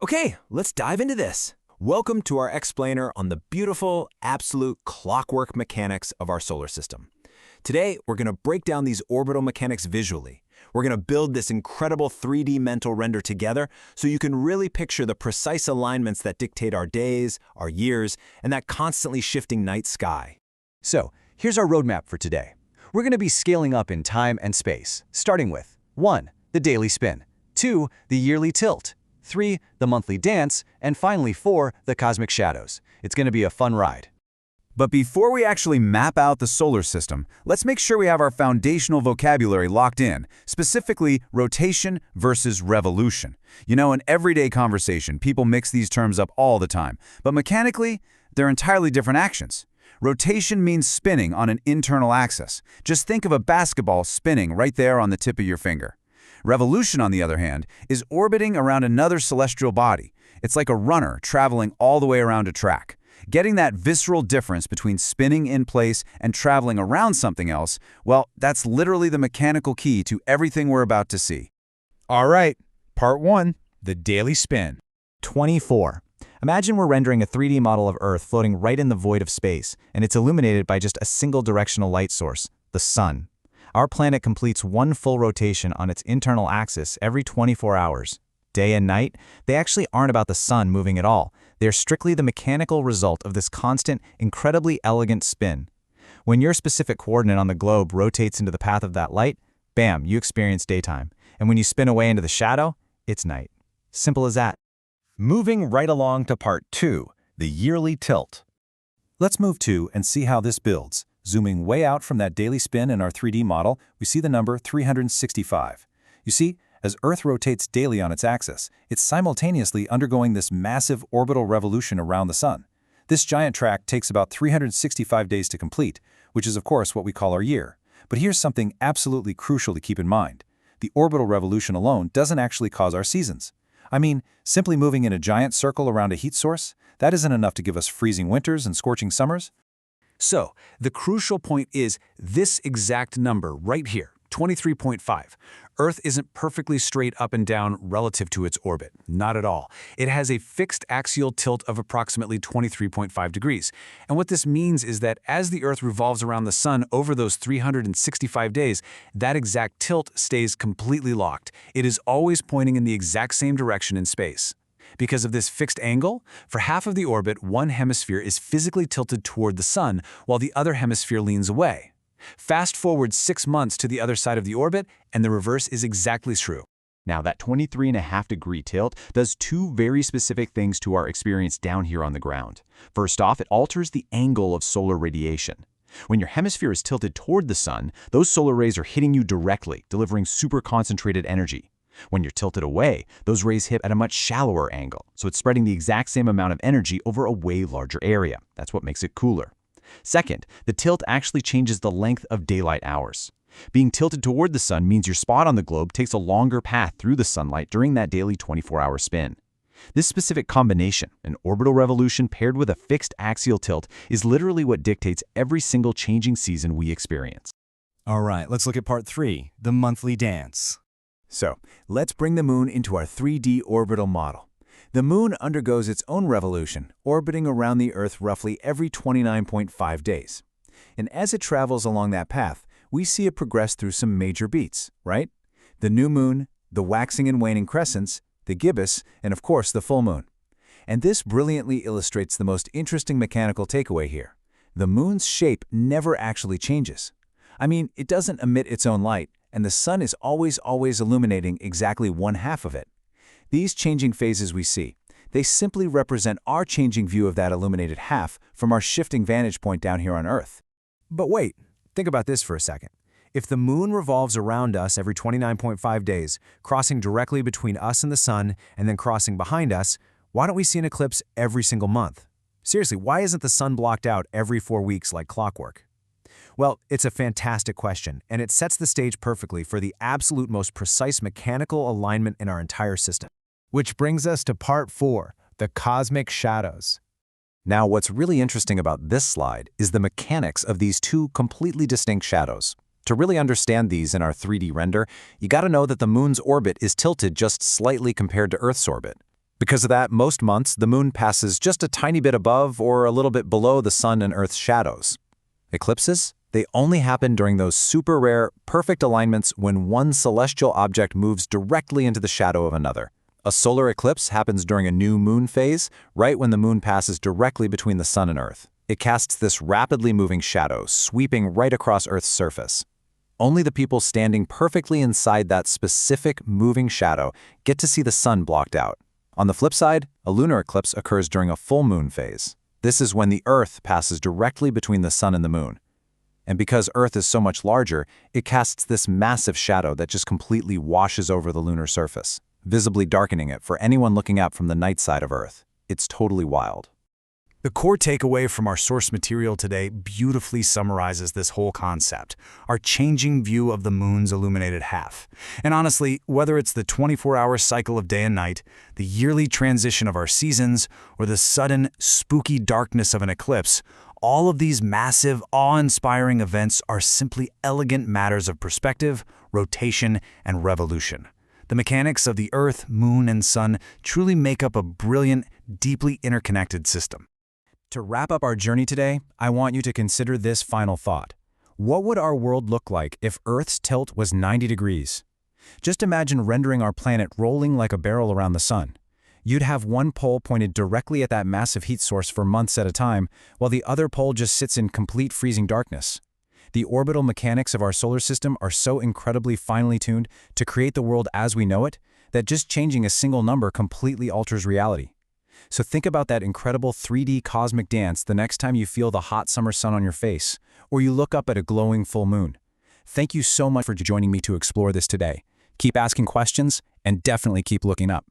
Okay, let's dive into this. Welcome to our explainer on the beautiful, absolute clockwork mechanics of our solar system. Today, we're going to break down these orbital mechanics visually. We're going to build this incredible 3D mental render together so you can really picture the precise alignments that dictate our days, our years, and that constantly shifting night sky. So, here's our roadmap for today. We're going to be scaling up in time and space, starting with 1. The daily spin, 2. The yearly tilt, 3. The monthly dance, and finally 4. The cosmic shadows. It's going to be a fun ride. But before we actually map out the solar system, let's make sure we have our foundational vocabulary locked in, specifically rotation versus revolution. You know, in everyday conversation, people mix these terms up all the time, but mechanically, they're entirely different actions. Rotation means spinning on an internal axis. Just think of a basketball spinning right there on the tip of your finger. Revolution, on the other hand, is orbiting around another celestial body. It's like a runner traveling all the way around a track. Getting that visceral difference between spinning in place and traveling around something else, well, that's literally the mechanical key to everything we're about to see. All right, part 1, the daily spin. 24. Imagine we're rendering a 3D model of Earth floating right in the void of space, and it's illuminated by just a single directional light source, the sun. Our planet completes one full rotation on its internal axis every 24 hours. Day and night, they actually aren't about the sun moving at all. They're strictly the mechanical result of this constant, incredibly elegant spin. When your specific coordinate on the globe rotates into the path of that light, bam, you experience daytime. And when you spin away into the shadow, it's night. Simple as that. Moving right along to part 2, the yearly tilt. Let's move to and see how this builds. Zooming way out from that daily spin in our 3D model, we see the number 365. You see, as Earth rotates daily on its axis, it's simultaneously undergoing this massive orbital revolution around the Sun. This giant track takes about 365 days to complete, which is of course what we call our year. But here's something absolutely crucial to keep in mind. The orbital revolution alone doesn't actually cause our seasons. I mean, simply moving in a giant circle around a heat source, that isn't enough to give us freezing winters and scorching summers. So, the crucial point is this exact number right here, 23.5. Earth isn't perfectly straight up and down relative to its orbit. Not at all. It has a fixed axial tilt of approximately 23.5 degrees. And what this means is that as the Earth revolves around the Sun over those 365 days, that exact tilt stays completely locked. It is always pointing in the exact same direction in space. Because of this fixed angle, for half of the orbit, one hemisphere is physically tilted toward the Sun, while the other hemisphere leans away. Fast forward 6 months to the other side of the orbit, and the reverse is exactly true. Now, that 23.5-degree tilt does two very specific things to our experience down here on the ground. First off, it alters the angle of solar radiation. When your hemisphere is tilted toward the Sun, those solar rays are hitting you directly, delivering super concentrated energy. When you're tilted away, those rays hit at a much shallower angle, so it's spreading the exact same amount of energy over a way larger area. That's what makes it cooler. Second, the tilt actually changes the length of daylight hours. Being tilted toward the Sun means your spot on the globe takes a longer path through the sunlight during that daily 24-hour spin. This specific combination, an orbital revolution paired with a fixed axial tilt, is literally what dictates every single changing season we experience. All right, let's look at part 3, the monthly dance. So, let's bring the moon into our 3D orbital model. The moon undergoes its own revolution, orbiting around the Earth roughly every 29.5 days. And as it travels along that path, we see it progress through some major beats, right? The new moon, the waxing and waning crescents, the gibbous, and of course the full moon. And this brilliantly illustrates the most interesting mechanical takeaway here. The moon's shape never actually changes. I mean, it doesn't emit its own light, and the Sun is always illuminating exactly one half of it. These changing phases we see, they simply represent our changing view of that illuminated half from our shifting vantage point down here on Earth. But wait, think about this for a second. If the moon revolves around us every 29.5 days, crossing directly between us and the Sun and then crossing behind us, why don't we see an eclipse every single month? Seriously, why isn't the Sun blocked out every 4 weeks like clockwork? Well, it's a fantastic question, and it sets the stage perfectly for the absolute most precise mechanical alignment in our entire system. Which brings us to part 4, the cosmic shadows. Now, what's really interesting about this slide is the mechanics of these two completely distinct shadows. To really understand these in our 3D render, you gotta know that the moon's orbit is tilted just slightly compared to Earth's orbit. Because of that, most months, the moon passes just a tiny bit above or a little bit below the sun and Earth's shadows. Eclipses? They only happen during those super rare, perfect alignments when one celestial object moves directly into the shadow of another. A solar eclipse happens during a new moon phase, right when the moon passes directly between the sun and Earth. It casts this rapidly moving shadow, sweeping right across Earth's surface. Only the people standing perfectly inside that specific moving shadow get to see the sun blocked out. On the flip side, a lunar eclipse occurs during a full moon phase. This is when the Earth passes directly between the sun and the moon. And because Earth is so much larger, it casts this massive shadow that just completely washes over the lunar surface, visibly darkening it for anyone looking out from the night side of Earth. It's totally wild. The core takeaway from our source material today beautifully summarizes this whole concept, our changing view of the moon's illuminated half. And honestly, whether it's the 24-hour cycle of day and night, the yearly transition of our seasons, or the sudden, spooky darkness of an eclipse, all of these massive, awe-inspiring events are simply elegant matters of perspective, rotation, and revolution. The mechanics of the Earth, Moon, and Sun truly make up a brilliant, deeply interconnected system. To wrap up our journey today, I want you to consider this final thought. What would our world look like if Earth's tilt was 90 degrees? Just imagine rendering our planet rolling like a barrel around the sun. You'd have one pole pointed directly at that massive heat source for months at a time, while the other pole just sits in complete freezing darkness. The orbital mechanics of our solar system are so incredibly finely tuned to create the world as we know it, that just changing a single number completely alters reality. So think about that incredible 3D cosmic dance the next time you feel the hot summer sun on your face, or you look up at a glowing full moon. Thank you so much for joining me to explore this today. Keep asking questions, and definitely keep looking up.